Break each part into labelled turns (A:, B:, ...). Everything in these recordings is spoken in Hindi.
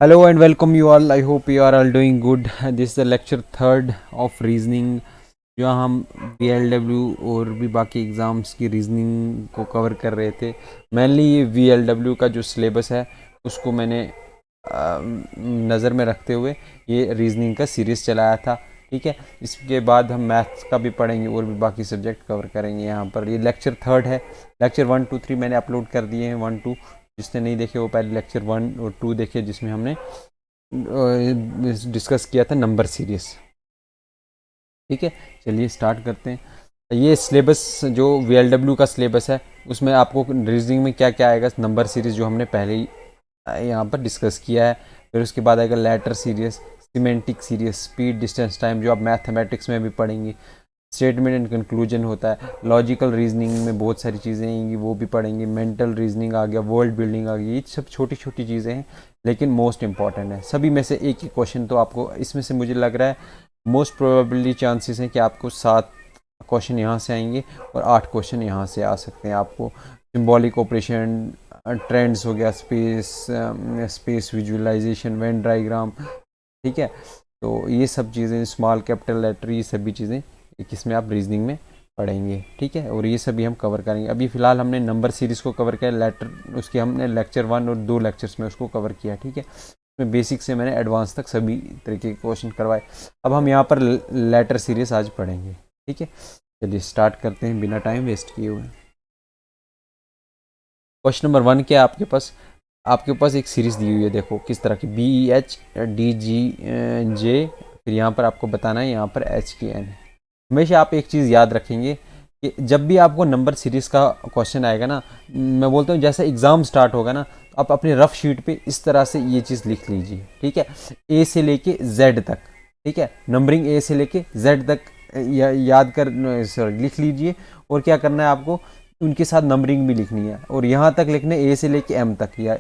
A: Hello and welcome you all. I hope you are all doing good. This is the lecture third of reasoning, जो हम VLW और भी बाकी एग्ज़ाम्स की रीजनिंग को कवर कर रहे थे. मेनली ये VLW का जो सिलेबस है उसको मैंने नज़र में रखते हुए ये रीजनिंग का सीरीज़ चलाया था. ठीक है, इसके बाद हम मैथ्स का भी पढ़ेंगे और भी बाकी सब्जेक्ट कवर करेंगे. यहाँ पर ये लेक्चर थर्ड है. लेक्चर 1 2 3 मैंने अपलोड कर दिए हैं. 1 2 जिसने नहीं देखे वो पहले लेक्चर 1 और 2 देखे, जिसमें हमने डिस्कस किया था नंबर सीरीज. ठीक है, चलिए स्टार्ट करते हैं. ये सिलेबस जो VLW का सिलेबस है उसमें आपको रीजनिंग में क्या क्या आएगा, नंबर सीरीज जो हमने पहले ही यहाँ पर डिस्कस किया है. फिर उसके बाद आएगा letter series, semantic series, speed, distance, time, जो आप मैथमेटिक्स में भी पढ़ेंगे. स्टेटमेंट एंड कंक्लूजन होता है. लॉजिकल रीजनिंग में बहुत सारी चीज़ें आएंगी, वो भी पढ़ेंगे. मेंटल रीजनिंग आ गया, वर्ल्ड बिल्डिंग आ गई. ये सब छोटी छोटी चीज़ें हैं लेकिन मोस्ट इंपॉर्टेंट है. सभी में से एक ही क्वेश्चन तो आपको इसमें से, मुझे लग रहा है मोस्ट प्रोबेबली चांसेस हैं कि आपको 7 क्वेश्चन यहाँ से आएंगे और 8 क्वेश्चन यहाँ से आ सकते हैं. आपको सिंबॉलिक ऑपरेशन, ट्रेंड्स हो गया, स्पेस विजुअलाइजेशन, वेन डायग्राम. ठीक है, तो ये सब चीज़ें, स्मॉल कैपिटल लेटर, ये सभी चीज़ें एक इसमें आप रीजनिंग में पढ़ेंगे. ठीक है, और ये सभी हम कवर करेंगे. अभी फ़िलहाल हमने नंबर सीरीज़ को कवर किया, लेटर उसके हमने लेक्चर 1 और 2 लेक्चर्स में उसको कवर किया. ठीक है, उसमें बेसिक से मैंने एडवांस तक सभी तरीके के क्वेश्चन करवाए. अब हम यहाँ पर लेटर सीरीज़ आज पढ़ेंगे. ठीक है, चलिए स्टार्ट करते हैं बिना टाइम वेस्ट किए हुए. क्वेश्चन नंबर 1 क्या है आपके पास एक सीरीज़ दी हुई है. देखो किस तरह की, BEHDGJ, फिर यहाँ पर आपको बताना है यहाँ पर HKN. हमेशा आप एक चीज़ याद रखेंगे कि जब भी आपको नंबर सीरीज़ का क्वेश्चन आएगा ना, मैं बोलता हूँ जैसे एग्ज़ाम स्टार्ट होगा ना, आप अपने रफ शीट पे इस तरह से ये चीज़ लिख लीजिए. ठीक है, A से लेके Z तक. ठीक है, नंबरिंग A से लेके Z तक याद कर, सॉरी, लिख लीजिए. और क्या करना है आपको, उनके साथ नंबरिंग भी लिखनी है. और यहाँ तक लिखने A से लेके M तक, या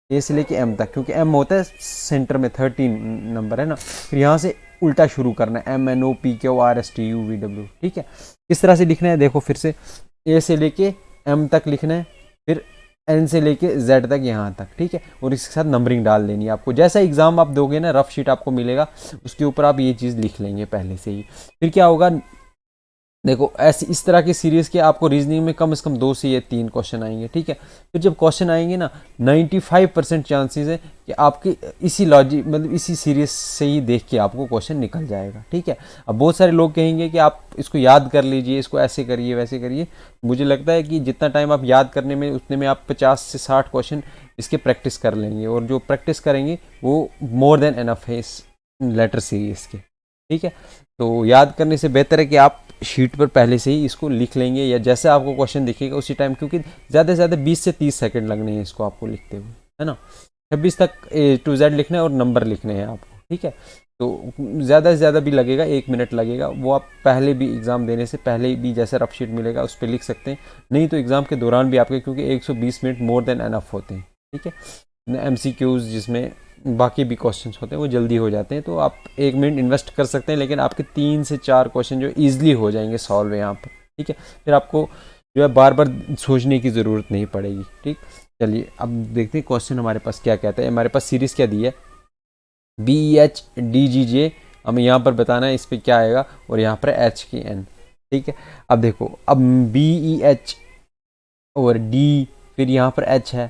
A: A से लेके M तक, क्योंकि M होता है सेंटर में, 13 नंबर है ना. फिर यहाँ से उल्टा शुरू करना है, MNOPQRSTUVW. ठीक है, इस तरह से लिखना है. देखो फिर से A से लेके M तक लिखना है, फिर N से लेके Z तक यहाँ तक. ठीक है, और इसके साथ नंबरिंग डाल देनी है आपको. जैसा एग्जाम आप दोगे ना, रफ शीट आपको मिलेगा, उसके ऊपर आप ये चीज़ लिख लेंगे पहले से ही. फिर क्या होगा, देखो ऐसी इस तरह की सीरीज़ के आपको रीजनिंग में कम से कम 2 से या 3 क्वेश्चन आएंगे. ठीक है, फिर जब क्वेश्चन आएंगे ना, 95% चांसेस है कि आपके इसी लॉजिक, मतलब इसी सीरीज से ही देख के आपको क्वेश्चन निकल जाएगा. ठीक है, अब बहुत सारे लोग कहेंगे कि आप इसको याद कर लीजिए, इसको ऐसे करिए वैसे करिए. मुझे लगता है कि जितना टाइम आप याद करने में, उतने में आप 50 से 60 क्वेश्चन इसके प्रैक्टिस कर लेंगे. और जो प्रैक्टिस करेंगे वो मोर देन एनफ है इस लेटर सीरीज के. ठीक है, तो याद करने से बेहतर है कि आप शीट पर पहले से ही इसको लिख लेंगे, या जैसे आपको क्वेश्चन दिखेगा उसी टाइम, क्योंकि ज़्यादा से ज़्यादा 20 से 30 सेकंड लगने हैं इसको आपको लिखते हुए, है ना. 26 तक A to Z लिखना है और नंबर लिखने हैं आपको. ठीक है, तो ज़्यादा से ज़्यादा भी लगेगा, 1 मिनट लगेगा. वो आप पहले भी एग्ज़ाम देने से पहले भी जैसे रफ शीट मिलेगा उस पर लिख सकते हैं. नहीं तो एग्ज़ाम के दौरान भी आपके, क्योंकि 120 मिनट मोर देन एनफ होते हैं. ठीक है, MCQs जिसमें बाकी भी क्वेश्चंस होते हैं वो जल्दी हो जाते हैं, तो आप 1 मिनट इन्वेस्ट कर सकते हैं, लेकिन आपके 3 से 4 क्वेश्चन जो ईजिली हो जाएंगे सॉल्व यहाँ पर. ठीक है, फिर आपको जो है बार बार सोचने की ज़रूरत नहीं पड़ेगी. ठीक, चलिए अब देखते हैं क्वेश्चन हमारे पास क्या कहता है. हमारे पास सीरीज़ क्या दी है, BEHDGJ. हमें यहाँ पर बताना है इस पर क्या आएगा, और यहाँ पर HKN. ठीक है, अब देखो, अब BEH और D, फिर यहाँ पर H है,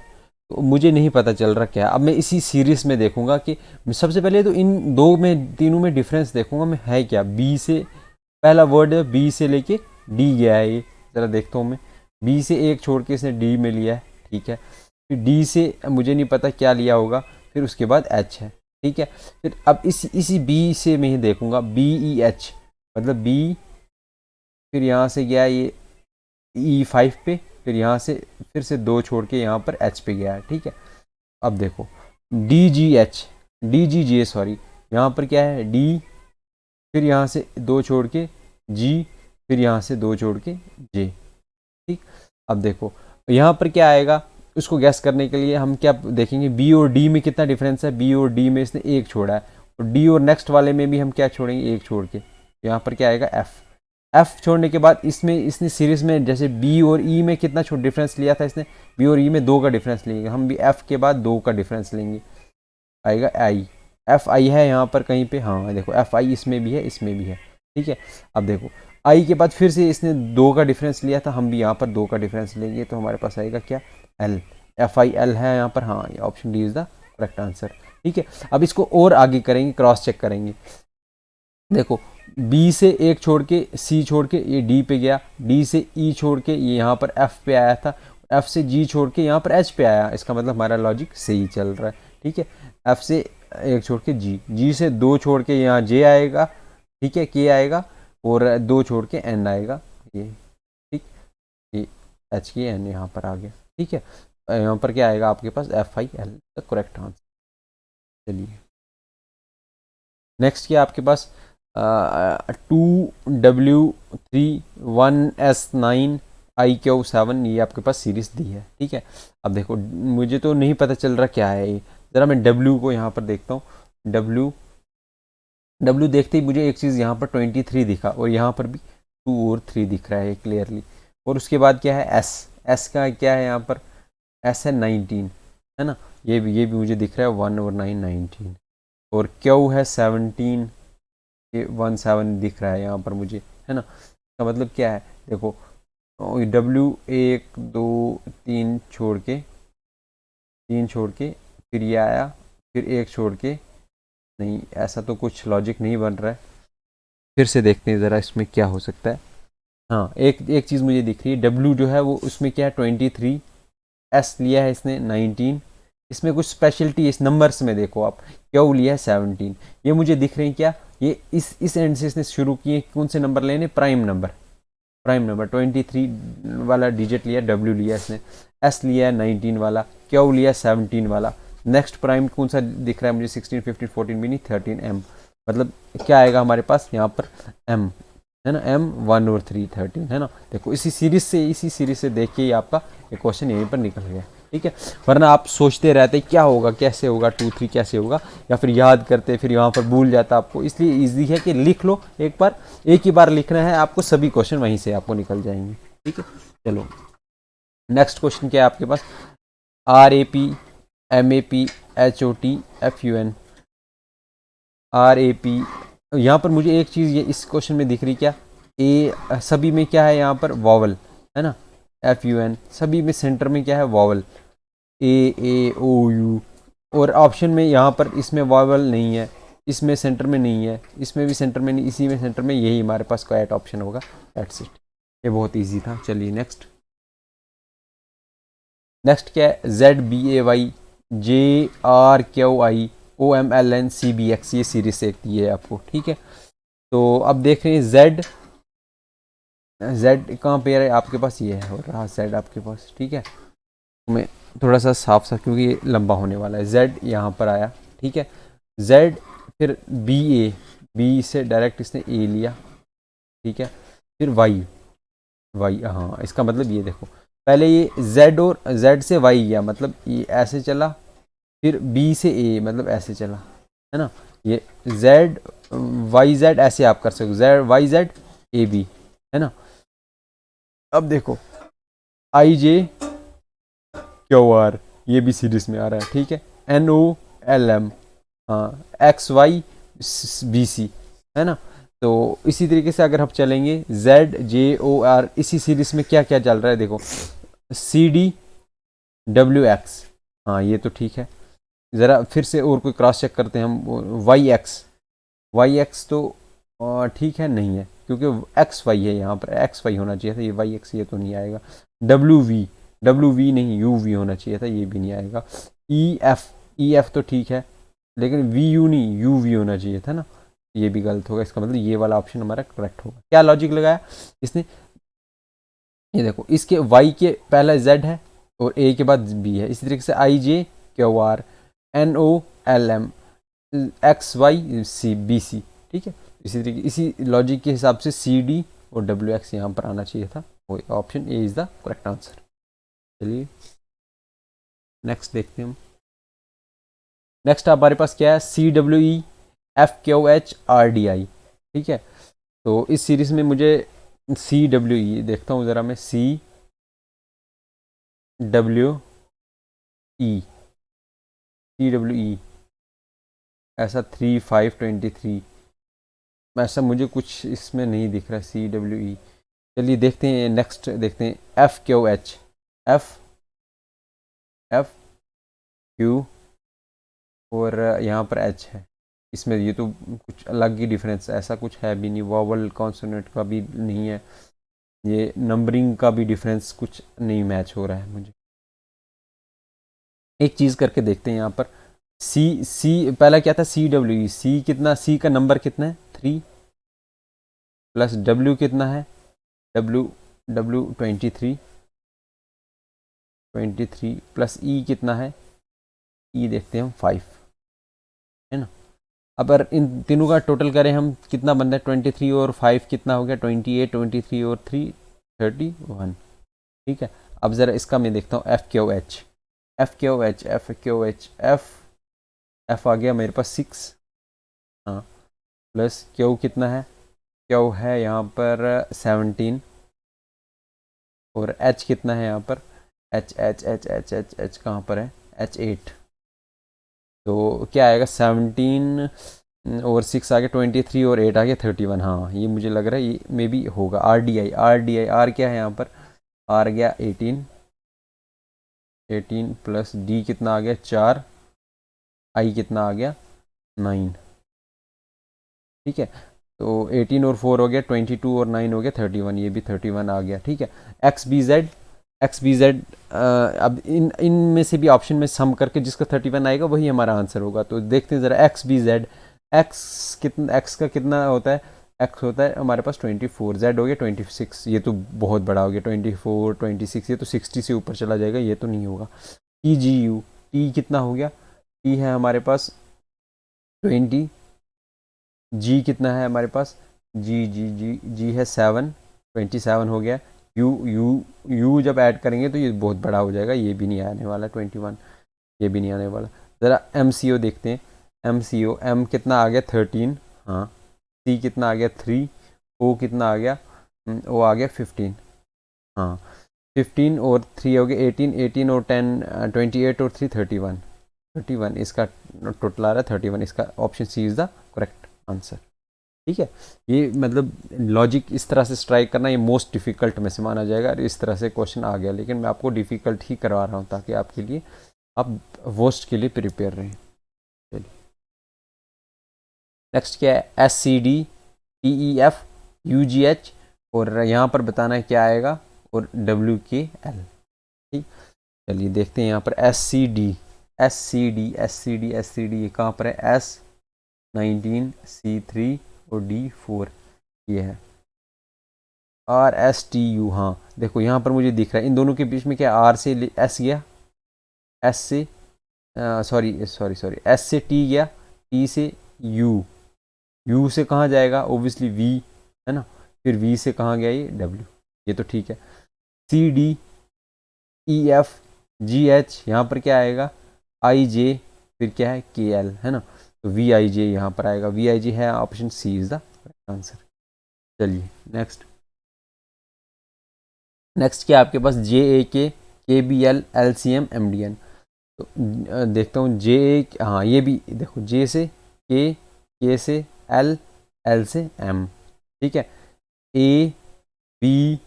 A: तो मुझे नहीं पता चल रहा क्या. अब मैं इसी सीरीज़ में देखूंगा कि सबसे पहले तो इन दो में, तीनों में डिफरेंस देखूंगा मैं, है क्या. बी से पहला वर्ड है, बी से लेके डी गया है, ये ज़रा देखता हूँ मैं. बी से एक छोड़ के इसने डी में लिया है. ठीक है, फिर डी से मुझे नहीं पता क्या लिया होगा, फिर उसके बाद एच है. ठीक है, फिर अब इसी बी से मैं ही देखूंगा, BEH मतलब बी, फिर यहाँ से गया ये E5 पे, फिर यहाँ से फिर से 2 छोड़ के यहाँ पर H पे गया है. ठीक है, अब देखो DGJ, सॉरी, यहाँ पर क्या है D, फिर यहाँ से 2 छोड़ के G, फिर यहाँ से 2 छोड़ के J. ठीक, अब देखो यहाँ पर क्या आएगा, उसको गैस करने के लिए हम क्या देखेंगे, B और D में कितना डिफरेंस है. B और D में इसने 1 छोड़ा है, और D और नेक्स्ट वाले में भी हम क्या छोड़ेंगे, 1 छोड़ के. यहाँ पर क्या आएगा, F छोड़ने के बाद इसमें इसने सीरीज में जैसे B और E में कितना छोटा डिफरेंस लिया था इसने, B और E में 2 का डिफरेंस लेंगे, हम भी F के बाद 2 का डिफरेंस लेंगे. आएगा आई, एफ आई है यहाँ पर कहीं पे, हाँ देखो एफ आई इसमें भी है इसमें भी है, ठीक है। अब देखो आई के बाद फिर से इसने 2 का डिफरेंस लिया था, हम भी यहाँ पर 2 का डिफरेंस लेंगे तो हमारे पास आएगा क्या, एल, एफ आई एल है यहाँ पर, हाँ ये option D is the correct answer, ठीक है। अब इसको और आगे करेंगे, क्रॉस चेक करेंगे। देखो बी से एक छोड़ के सी छोड़ के ये डी पे गया, डी से ई छोड़ के ये यहाँ पर एफ पे आया था, एफ से जी छोड़ के यहाँ पर एच पे आया, इसका मतलब हमारा लॉजिक सही चल रहा है, ठीक है। एफ से एक छोड़ के जी, जी से 2 छोड़ के यहाँ जे आएगा, ठीक है, के आएगा, और 2 छोड़ के एन आएगा, ये ठीक, ये एच के एन यहाँ पर आ गया, ठीक है। यहाँ पर क्या आएगा आपके पास, F I L the correct answer. चलिए नेक्स्ट क्या आपके पास, 2W3 1S9 IQ7, ये आपके पास सीरीज दी है, ठीक है। अब देखो मुझे तो नहीं पता चल रहा क्या है ये, ज़रा मैं W को यहाँ पर देखता हूँ, W देखते ही मुझे एक चीज़ यहाँ पर 23 दिखा, और यहाँ पर भी 2 और 3 दिख रहा है क्लियरली, और उसके बाद क्या है एस, एस का क्या है यहाँ पर, एस है 19, है ना, ये भी मुझे दिख रहा है 1 और 9 19, और क्यू है 17, ये 17 दिख रहा है यहाँ पर मुझे, है ना। इसका मतलब क्या है, देखो W 1 2 3 छोड़ के, 3 छोड़ के फिर ये आया, फिर 1 छोड़ के, नहीं ऐसा तो कुछ लॉजिक नहीं बन रहा है, फिर से देखते हैं ज़रा इसमें क्या हो सकता है। हाँ एक चीज़ मुझे दिख रही है, W जो है वो उसमें क्या है 23, एस लिया है इसने 19, इसमें कुछ स्पेशलिटी इस नंबर्स में देखो आप, क्यू लिया है 17, ये मुझे दिख रहे हैं क्या, ये इस एंड से इसने शुरू किए कौन से नंबर लेने, प्राइम नंबर, प्राइम नंबर 23 वाला डिजिट लिया, W लिया इसने, S लिया है 19 वाला, Q लिया 17 वाला, नेक्स्ट प्राइम कौन सा दिख रहा है मुझे 16 15 14 भी नहीं 13 M, मतलब क्या आएगा हमारे पास यहाँ पर M, है ना, M 1 और 3 13, है ना। देखो इसी सीरीज से देख के ही आपका एक क्वेश्चन यहीं पर निकल गया, ठीक है। वरना आप सोचते रहते क्या होगा कैसे होगा 2 3 कैसे होगा, या फिर याद करते फिर यहाँ पर भूल जाता आपको, इसलिए ईजी है कि लिख लो एक बार, एक ही बार लिखना है आपको, सभी क्वेश्चन वहीं से आपको निकल जाएंगे, ठीक है। चलो नेक्स्ट क्वेश्चन क्या है आपके पास, RAP MAP HOT FUN, RAP, यहाँ पर मुझे एक चीज़ ये इस क्वेश्चन में दिख रही क्या, ए सभी में क्या है यहाँ पर वॉवल, है ना, FUN सभी में सेंटर में क्या है वॉवल, AAOU, और ऑप्शन में यहाँ पर इसमें वॉवल नहीं है, इसमें सेंटर में नहीं है, इसमें भी सेंटर में नहीं, इसी में सेंटर में, यही हमारे पास करेक्ट ऑप्शन होगा, दैट्स इट। ये बहुत इजी था। चलिए नेक्स्ट क्या है, ZBAY JRQIOMLNCBX, ये सीरीज से दी है आपको, ठीक है। तो अब देख रहे हैं Z कहाँ पे है आपके पास, ये है और रहा Z आपके पास, ठीक है। मैं थोड़ा सा साफ सा क्योंकि ये लंबा होने वाला है, Z यहाँ पर आया, ठीक है, Z फिर B से डायरेक्ट इसने A लिया, ठीक है, फिर Y, हाँ इसका मतलब ये देखो पहले ये Z और Z से Y गया, मतलब ये ऐसे चला, फिर B से A मतलब ऐसे चला, है ना, ये ZYZ ऐसे आप कर सकते हो, ZYZ AB, है ना। अब देखो IJQR, ये भी सीरीज में आ रहा है, ठीक है, NOLM, हाँ XYBC, है ना। तो इसी तरीके से अगर हम चलेंगे ZJOR, इसी सीरीज में क्या क्या चल रहा है देखो, CDWX, हाँ ये तो ठीक है, ज़रा फिर से और कोई क्रॉस चेक करते हैं हम, YX तो ठीक है नहीं है, क्योंकि XY है यहाँ पर, XY होना चाहिए था, ये YX ये तो नहीं आएगा, WV नहीं UV होना चाहिए था, ये भी नहीं आएगा, EF तो ठीक है, लेकिन VU नहीं UV होना चाहिए था ना, ये भी गलत होगा, इसका मतलब ये वाला ऑप्शन हमारा करेक्ट होगा। क्या लॉजिक लगाया इसने, ये देखो इसके Y के पहला Z है और A के बाद B है, इसी तरीके से IJQR NOLM XYBC, ठीक है, इसी तरीके इसी लॉजिक के हिसाब से CD और WX यहाँ पर आना चाहिए था, वो option A is the correct answer. चलिए नेक्स्ट देखते हैं हम। नेक्स्ट हमारे पास क्या है, CWEFQHRDI, ठीक है। तो इस सीरीज में मुझे CWE देखता हूँ ज़रा मैं, CWE ऐसा 3 5 23, ऐसा मुझे कुछ इसमें नहीं दिख रहा CWE। चलिए देखते हैं नेक्स्ट, देखते हैं FQH, एफ एफ क्यू और यहाँ पर H है। इसमें ये तो कुछ अलग ही डिफरेंस, ऐसा कुछ है भी नहीं, वॉवल कॉन्सोनेंट का भी नहीं है, ये नंबरिंग का भी डिफरेंस कुछ नहीं मैच हो रहा है मुझे। एक चीज़ करके देखते हैं यहाँ पर, सी पहला क्या था CWE, सी कितना, सी का नंबर कितना है 3 प्लस W कितना है, W 23 प्लस E कितना है, E देखते हैं हम 5, है ना। अब अगर इन तीनों का टोटल करें हम, कितना बन रहा है 23 और 5 कितना हो गया 28, 23 और 3 31, ठीक है। अब ज़रा इसका मैं देखता हूँ FQH, एफ आ गया मेरे पास 6, हाँ, प्लस क्यू कितना है, क्यू है यहाँ पर 17 और H कितना है यहाँ पर, H कहाँ पर है, H8, तो क्या आएगा 17 और 6 आ गया 23 और 8 आ गया 31, हाँ ये मुझे लग रहा है ये मे बी होगा। आर क्या है यहाँ पर, आर गया 18 प्लस डी कितना आ गया 4, आई कितना आ गया 9, ठीक है। तो 18 और 4 हो गया 22 और 9 हो गया 31, ये भी 31 आ गया, ठीक है। एक्स बी जेड अब इन में से भी ऑप्शन में सम करके जिसका 31 आएगा वही हमारा आंसर होगा। तो देखते हैं ज़रा एक्स बी जेड, एक्स का कितना होता है, एक्स होता है हमारे पास 24, जेड हो गया 26, ये तो बहुत बड़ा हो गया 24 26, ये तो 60 से ऊपर चला जाएगा, ये तो नहीं होगा। टी कितना हो गया, टी है हमारे पास 20, जी कितना है हमारे पास, जी है 7, 27 हो गया। यू जब ऐड करेंगे तो ये बहुत बड़ा हो जाएगा, ये भी नहीं आने वाला 21, ये भी नहीं आने वाला। ज़रा MCO देखते हैं, एम कितना आ गया 13, हाँ, सी कितना आ गया 3, ओ कितना आ गया, ओ आ गया 15, हाँ 15 और 3 हो गया 18 और 10 28 और 3 31, इसका टोटल आ रहा है 31, इसका option C is the correct answer, ठीक है। ये मतलब लॉजिक इस तरह से स्ट्राइक करना ये मोस्ट डिफ़िकल्ट में से माना जाएगा, और इस तरह से क्वेश्चन आ गया, लेकिन मैं आपको डिफ़िकल्ट ही करवा रहा हूँ ताकि आपके लिए, आप वर्स्ट के लिए प्रिपेयर रहें। चलिए नेक्स्ट क्या है, SCD TEF UGH, और यहाँ पर बताना है क्या आएगा, और WKL, ठीक। चलिए देखते हैं यहाँ पर SCD ये कहाँ पर है, S19 C3 और D4 ये है, RSTU, हाँ देखो यहाँ पर मुझे दिख रहा है इन दोनों के बीच में क्या, R से S गया, S से सॉरी S से T गया, T से U से कहाँ जाएगा, ओबियसली V, है ना, फिर V से कहाँ गया ये W, ये तो ठीक है। CDEF GH यहाँ पर क्या आएगा, IJ, फिर क्या है KL, है ना, तो VIJ यहाँ पर आएगा, VIJ है option C is the answer. चलिए नेक्स्ट क्या आपके पास, JAK KBL LCM MDN, तो देखता हूँ हाँ ये भी देखो, J से K से L से M, ठीक है, ABCD,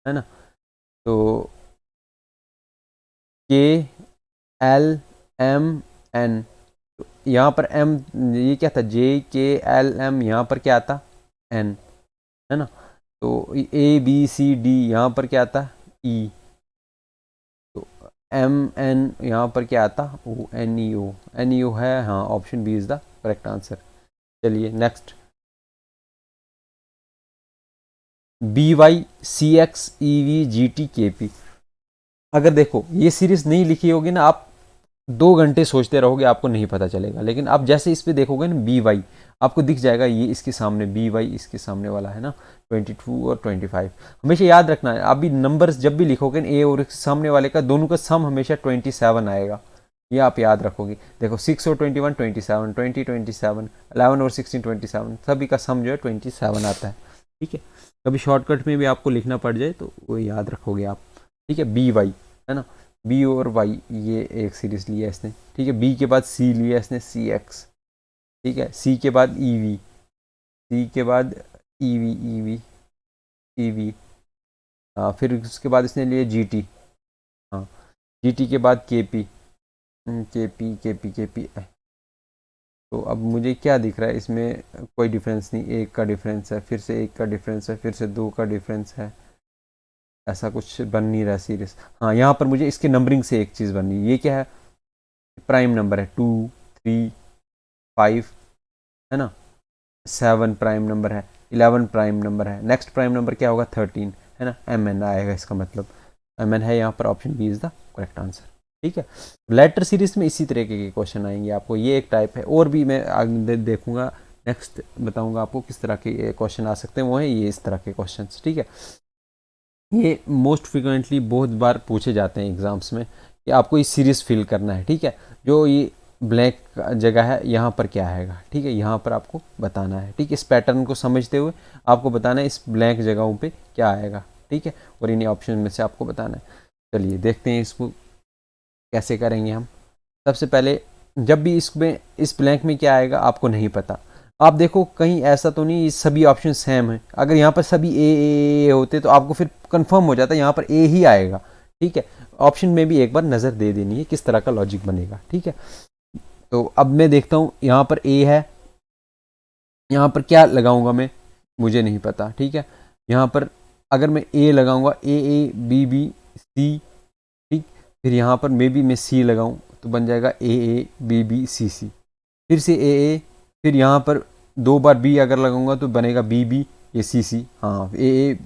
A: है ना, तो KLMN, यहाँ पर M, ये क्या था, JKLM, यहाँ पर क्या आता N, है ना, तो ABCD यहाँ पर क्या आता E, तो MN यहाँ पर क्या आता NEO है, हाँ option B is the correct answer. चलिए नेक्स्ट, BYCXEVGTKP, अगर देखो ये सीरीज नहीं लिखी होगी ना, आप 2 घंटे सोचते रहोगे आपको नहीं पता चलेगा, लेकिन आप जैसे इस पे देखोगे ना BY, आपको दिख जाएगा ये इसके सामने, BY इसके सामने वाला है ना, 22 और 25, हमेशा याद रखना है। अभी नंबर्स जब भी लिखोगे ना, ए और सामने वाले का दोनों का सम हमेशा 27 आएगा, ये आप याद रखोगे। देखो 6 और 21 27, 20 27, 11 और 16 27, सभी का सम जो है 27 आता है, ठीक है। कभी शॉर्टकट में भी आपको लिखना पड़ जाए तो वो याद रखोगे आप, ठीक है, BY, है ना, बी और वाई ये एक सीरीज लिया इसने, ठीक है। बी के बाद सी लिया इसने, सी एक्स, ठीक है। सी के बाद ई वी, सी के बाद E V, E V, E V, हाँ। फिर उसके बाद इसने लिए जी टी, हाँ। जी टी के बाद के पी, के पी, के पी, के पी। तो अब मुझे क्या दिख रहा है इसमें, कोई डिफरेंस नहीं, एक का डिफरेंस है, फिर से एक का डिफरेंस है, फिर से दो का डिफरेंस है, ऐसा कुछ बन नहीं रहा सीरीज। हाँ, यहाँ पर मुझे इसके नंबरिंग से एक चीज़ बन रही, ये क्या है, प्राइम नंबर है, 2, 3, 5, है ना। 7 प्राइम नंबर है, 11 प्राइम नंबर है, नेक्स्ट प्राइम नंबर क्या होगा, 13, है ना। एम एन आएगा इसका मतलब, एम एन है यहाँ पर, option B is the correct answer, ठीक है। लेटर सीरीज में इसी तरीके के क्वेश्चन आएंगे आपको, ये एक टाइप है, और भी मैं आगे देखूंगा, नेक्स्ट बताऊंगा आपको किस तरह के क्वेश्चन आ सकते हैं, वो है ये इस तरह के क्वेश्चन, ठीक है। ये मोस्ट फ्रिक्वेंटली बहुत बार पूछे जाते हैं एग्जाम्स में कि आपको इस सीरीज फिल करना है, ठीक है। जो ये ब्लैंक जगह है यहाँ पर क्या आएगा, ठीक है, यहाँ पर आपको बताना है, ठीक है। इस पैटर्न को समझते हुए आपको बताना है इस ब्लैंक जगहों पे क्या आएगा, ठीक है, और इन्हीं ऑप्शन में से आपको बताना है। चलिए देखते हैं इसको कैसे करेंगे हम। सबसे पहले जब भी इसमें इस ब्लैंक में क्या आएगा आपको नहीं पता, आप देखो कहीं ऐसा तो नहीं सभी ऑप्शन सेम है, अगर यहाँ पर सभी ए होते तो आपको फिर कंफर्म हो जाता यहाँ पर ए ही आएगा, ठीक है। ऑप्शन में भी एक बार नज़र दे देनी है किस तरह का लॉजिक बनेगा, ठीक है। तो अब मैं देखता हूँ यहाँ पर ए है, यहाँ पर क्या लगाऊंगा मैं, मुझे नहीं पता, ठीक है। यहाँ पर अगर मैं ए लगाऊंगा, ए बी बी सी, ठीक, फिर यहाँ पर मे बी मैं सी लगाऊं तो बन जाएगा ए बी बी सी सी, फिर से ए, फिर यहाँ पर 2 बार बी अगर लगाऊंगा तो बनेगा बी बी ए सी सी, हाँ, ए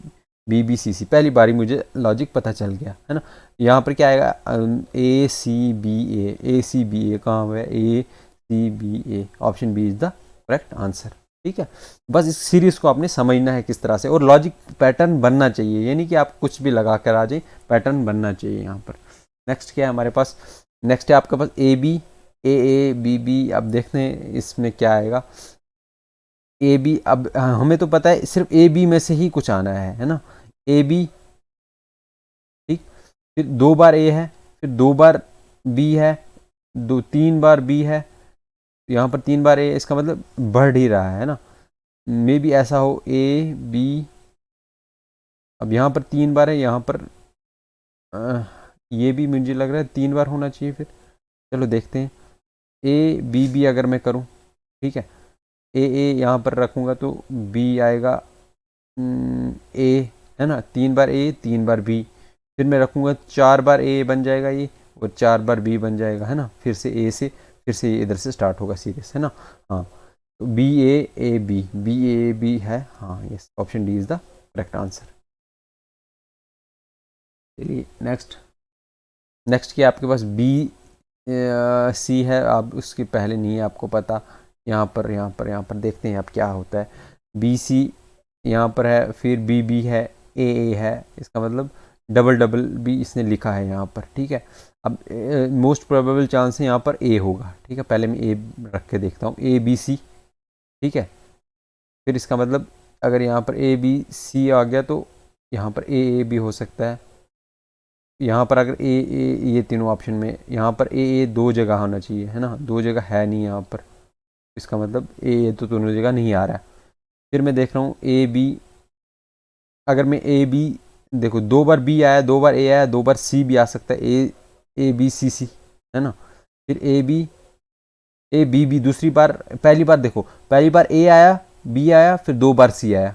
A: बी बी सी सी, पहली बारी मुझे लॉजिक पता चल गया, है ना। यहाँ पर क्या आएगा, ए सी बी ए कहाँ है, A C B A, option B is the correct answer, ठीक है। बस इस सीरीज को आपने समझना है किस तरह से, और लॉजिक पैटर्न बनना चाहिए, यानी कि आप कुछ भी लगा कर आ जाए, पैटर्न बनना चाहिए यहाँ पर। नेक्स्ट क्या है हमारे पास, नेक्स्ट है आपके पास A B, A B B. अब देखते हैं इसमें क्या आएगा, ए बी। अब हमें तो पता है सिर्फ ए बी में से ही कुछ आना है ना, ए बी, ठीक, फिर 2 बार ए है, फिर 2 बार बी है, 3 बार बी है, यहाँ पर 3 बार ए, इसका मतलब बढ़ ही रहा है ना, मे भी ऐसा हो ए बी। अब यहाँ पर 3 बार है, यहाँ पर ये भी मुझे लग रहा है 3 बार होना चाहिए, फिर चलो देखते हैं। ए बी बी अगर मैं करूँ, ठीक है, ए यहाँ पर रखूँगा तो बी आएगा, ए, है ना, 3 बार ए 3 बार बी, फिर मैं रखूँगा 4 बार ए बन जाएगा ये, और 4 बार बी बन जाएगा, है ना। फिर से ए से, फिर से इधर से स्टार्ट होगा सीरीज, है ना। हाँ, तो बी ए बी है, हाँ, yes, option D is the correct answer. चलिए नेक्स्ट क्या आपके पास, बी सी है, आप उसके पहले नहीं है आपको पता, यहाँ पर देखते हैं अब क्या होता है। बी सी यहाँ पर है, फिर बी बी है, ए है, इसका मतलब डबल भी इसने लिखा है यहाँ पर, ठीक है। अब मोस्ट प्रोबेबल चांस है यहाँ पर ए होगा, ठीक है। पहले मैं ए रख के देखता हूँ, ए बी सी, ठीक है। फिर इसका मतलब अगर यहाँ पर ए बी सी आ गया तो यहाँ पर ए भी हो सकता है। यहाँ पर अगर ए ये तीनों ऑप्शन में, यहाँ पर ए 2 जगह होना चाहिए, है ना, 2 जगह है नहीं यहाँ पर, इसका मतलब ए तो दोनों जगह नहीं आ रहा है। फिर मैं देख रहा हूँ ए बी, अगर मैं ए बी देखो, 2 बार बी आया, 2 बार ए आया, 2 बार सी भी आ सकता है, ए बी सी सी, है ना। फिर ए बी बी दूसरी बार, पहली बार देखो, पहली बार ए आया, बी आया, फिर 2 बार सी आया,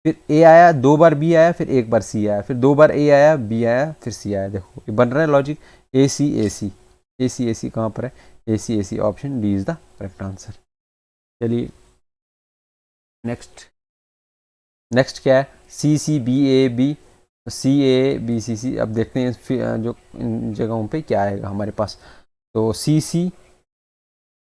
A: फिर ए आया, 2 बार बी आया, फिर 1 बार सी आया, फिर 2 बार ए आया, बी आया, फिर सी आया। देखो ये बन रहा है लॉजिक, ए सी कहाँ पर है, A C, option D is the correct answer. चलिए नेक्स्ट क्या है, सी बी बी सी। अब देखते हैं जो इन जगहों पे क्या आएगा हमारे पास, तो सी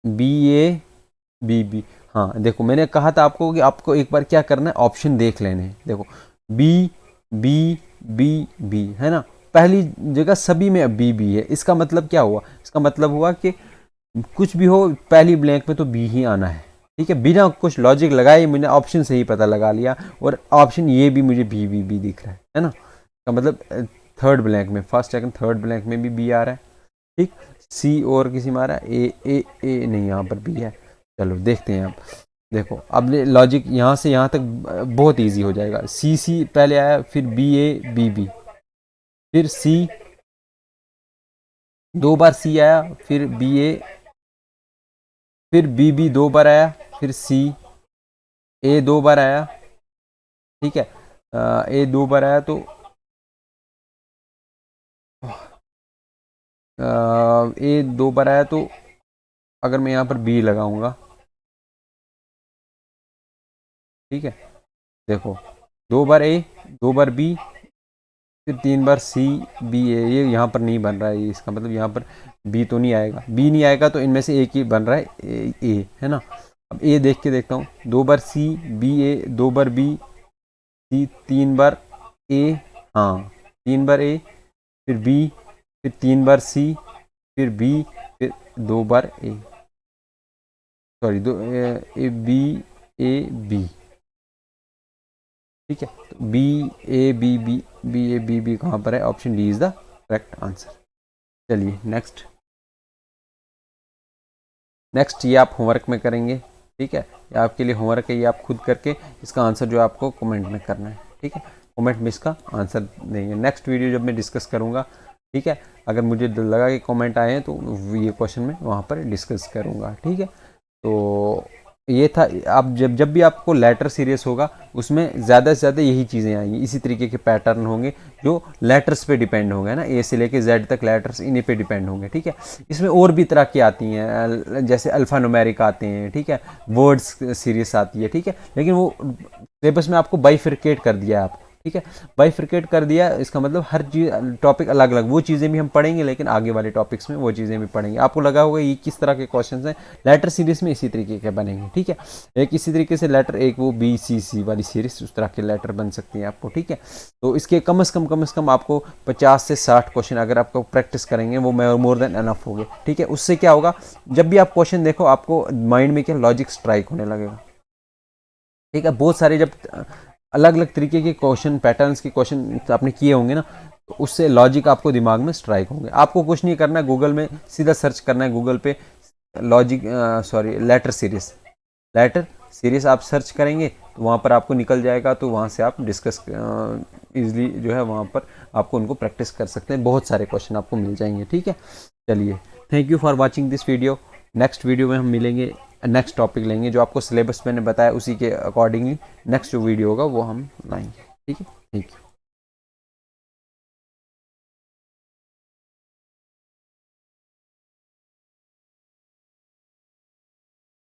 A: बी, हाँ। देखो मैंने कहा था आपको कि आपको एक बार क्या करना है, ऑप्शन देख लेने हैं। देखो बी, है ना, पहली जगह सभी में बी है, इसका मतलब क्या हुआ, इसका मतलब हुआ कि कुछ भी हो पहली ब्लैंक में तो बी ही आना है, ठीक है। बिना कुछ लॉजिक लगाए मैंने ऑप्शन से ही पता लगा लिया, और ऑप्शन ये भी मुझे बी दिख रहा है ना, का मतलब थर्ड ब्लैंक में, फर्स्ट सेकंड थर्ड ब्लैंक में भी बी आ रहा है, ठीक। सी और किसी में आ रहा है, ए नहीं, यहाँ पर बी है। चलो देखते हैं, आप देखो अब लॉजिक यहाँ से यहाँ तक बहुत इजी हो जाएगा। सी पहले आया, फिर बी, फिर सी, 2 बार सी आया, फिर ए, फिर बी 2 बार आया, फिर सी, ए 2 बार आया, ठीक है। ए 2 बार आया तो ए 2 बार आया तो अगर मैं यहाँ पर बी लगाऊंगा, ठीक है, देखो 2 बार ए, 2 बार बी, फिर 3 बार सी, बी, ए, ये यहाँ पर नहीं बन रहा है, इसका मतलब यहाँ पर बी तो नहीं आएगा, बी नहीं आएगा तो इनमें से एक ही बन रहा है, ए है ना। अब ए देख के देखता हूँ, 2 बार सी, बी, ए, 2 बार बी, सी, 3 बार ए, हाँ 3 बार ए, फिर बी, फिर 3 बार सी, फिर बी, फिर 2 बार ए, सॉरी दो ए बी, ठीक है। तो बी ए बी कहाँ पर है, option D is the correct answer. चलिए नेक्स्ट ये आप होमवर्क में करेंगे, ठीक है। ये आपके लिए होमवर्क है, ये आप खुद करके इसका आंसर जो है आपको कमेंट में करना है, ठीक है। कमेंट में इसका आंसर देंगे। नेक्स्ट वीडियो जब मैं डिस्कस करूँगा, ठीक है, अगर मुझे लगा कि कमेंट आए हैं तो ये क्वेश्चन मैं वहाँ पर डिस्कस करूँगा, ठीक है। तो ये था, आप जब भी आपको लेटर सीरीज होगा उसमें ज़्यादा से ज़्यादा यही चीज़ें आएंगी, इसी तरीके के पैटर्न होंगे जो लेटर्स पे डिपेंड होंगे ना, ए से लेके जेड तक लेटर्स इन्हीं पे डिपेंड होंगे, ठीक है। इसमें और भी तरह की आती हैं, जैसे अल्फ़ा न्यूमेरिक आते हैं, ठीक है, वर्ड्स सीरीज आती है, ठीक है, लेकिन वो सिलेबस में आपको बाइफरकेट कर दिया है, आप ठीक है, बाइफरकेट कर दिया, इसका मतलब हर चीज़ टॉपिक अलग अलग, वो चीज़ें भी हम पढ़ेंगे लेकिन आगे वाले टॉपिक्स में वो चीज़ें भी पढ़ेंगे। आपको लगा होगा ये किस तरह के क्वेश्चंस हैं, लेटर सीरीज में इसी तरीके के बनेंगे, ठीक है। एक इसी तरीके से लेटर, एक वो बी सी वाली सीरीज, उस तरह के लेटर बन सकती हैं आपको, ठीक है। तो इसके कम से कम आपको 50 से 60 क्वेश्चन अगर आपको प्रैक्टिस करेंगे वो मोर देन एनफ हो गए, ठीक है। उससे क्या होगा, जब भी आप क्वेश्चन देखो आपको माइंड में क्या लॉजिक स्ट्राइक होने लगेगा, ठीक है। बहुत सारे जब अलग अलग तरीके के क्वेश्चन पैटर्न्स के क्वेश्चन आपने किए होंगे ना, तो उससे लॉजिक आपको दिमाग में स्ट्राइक होंगे। आपको कुछ नहीं करना है, गूगल में सीधा सर्च करना है, गूगल पे लॉजिक लेटर सीरीज आप सर्च करेंगे तो वहाँ पर आपको निकल जाएगा, तो वहाँ से आप डिस्कस इजली जो है वहाँ पर आपको उनको प्रैक्टिस कर सकते हैं, बहुत सारे क्वेश्चन आपको मिल जाएंगे, ठीक है। चलिए, thank you for watching this video. Next video में हम मिलेंगे, नेक्स्ट टॉपिक लेंगे जो आपको सिलेबस मैंने बताया उसी के अकॉर्डिंगली नेक्स्ट जो वीडियो होगा वो हम लाएंगे, ठीक है। Thank you.